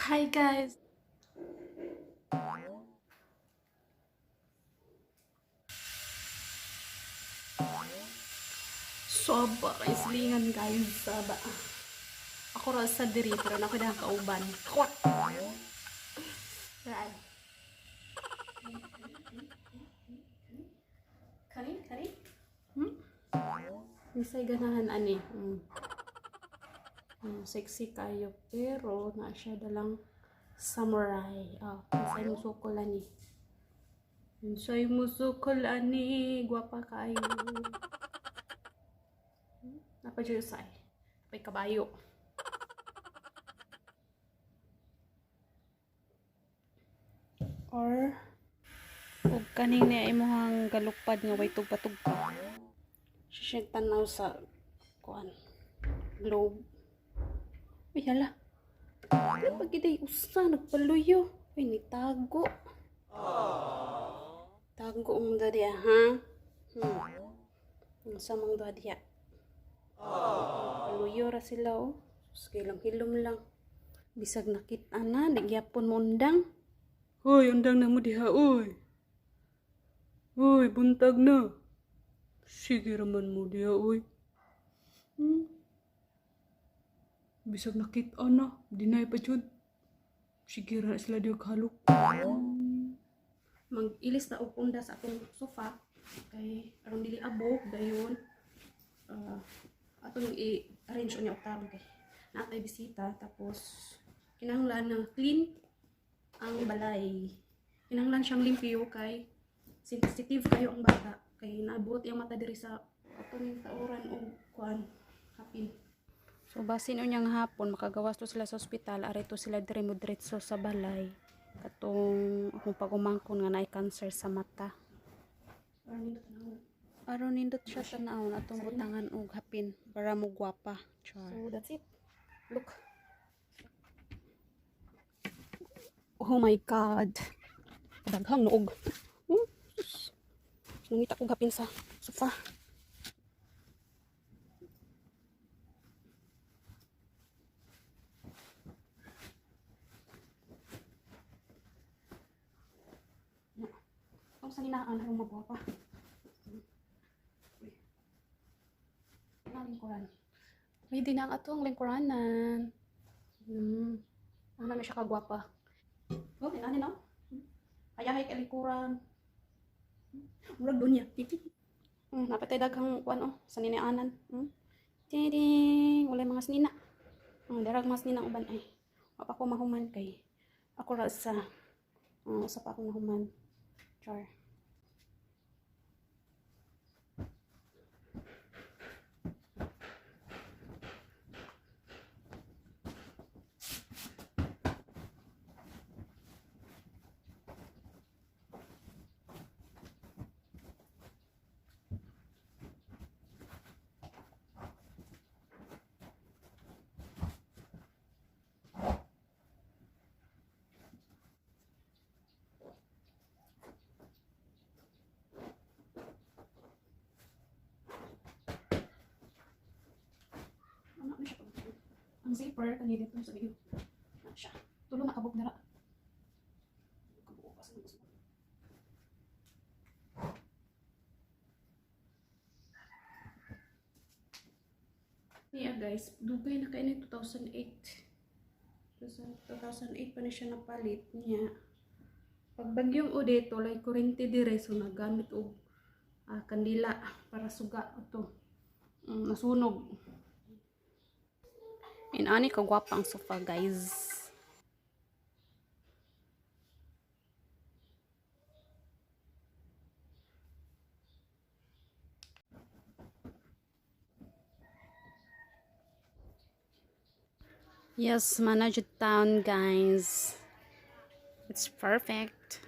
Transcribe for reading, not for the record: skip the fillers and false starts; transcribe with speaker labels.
Speaker 1: Hi guys! Soba kay silingan guys saba. Ako ra sa diri pero na ako dah kauban. Kwak! Right. Kari? Hmm? Isay ganahan ani. Sexy kayo pero na siya dalang samurai. Isay musukol ani. Isay musukol ani. Gwapa kayo. Apa dyan say? May kabayo. Or ug kaning ni imong galukpad nga way tugpa-tugpa. Siyang tanaw sa kuan globe. Ay hala. Ay pagiday usa nagpaluyo. Ay ni tago. Tago ang dadya ha. Sa mong dadya. Paluyo ra sila oh. Sige lang hilom lang. Bisag nakita na nagyapon mo undang. Hoy, undang na mo diha, oy. Hoy, buntag na. Sige raman mo diha, oy. Bisag nakita na, dinay pa jud. Sige ra sila diha kahalok. Mag-ilis na og unda sa atong sofa. Kay aron dili abog dayon. Atong i-arrange unya og tarong kay natay bisita tapos kinahanglan na clean ang balay. Kinahanglan siyang limpyo kay sensitive kayo ang bata kay naabot yung mata diri sa atong tauran o kuan hapin. So basin unyang hapon makagawas to sila sa ospital, ari to sila diri mo diretso sa balay katong akong pagumangkon nga naay cancer sa mata. Aron nindot siya tanawon atong butangan og hapin para mo gwapa. Char. So that's it. Look. Oh my god. Daghang noog. Nangita ko gapin sa sofa. Ang saninaan ang magwapa. Lingkuran. May din ang atong lingkuranan. Ano na siya kagwapa. Oh, ano no? Kaya hay kalikuran. Murag dunya. Napatay daghang kuan oh, saninaanan. Ding, wala mga sinina. Darag mas nina uban ay. Wa pa ko mahuman kay ako ra sa usa pa ako mahuman. Char. Ang zipper kanina dito sa video. Na siya. Tulo nakabog dara. Kabuo pa sa gusto. Yeah guys, dugay na kay ni 2008. 2008 pa na siya napalit niya. Pag bagyong Odette, like kurente dire so nagamit og kandila para suga ito. Nasunog. Ani kagwapa ang sofa guys. Yes, manage town guys. It's perfect.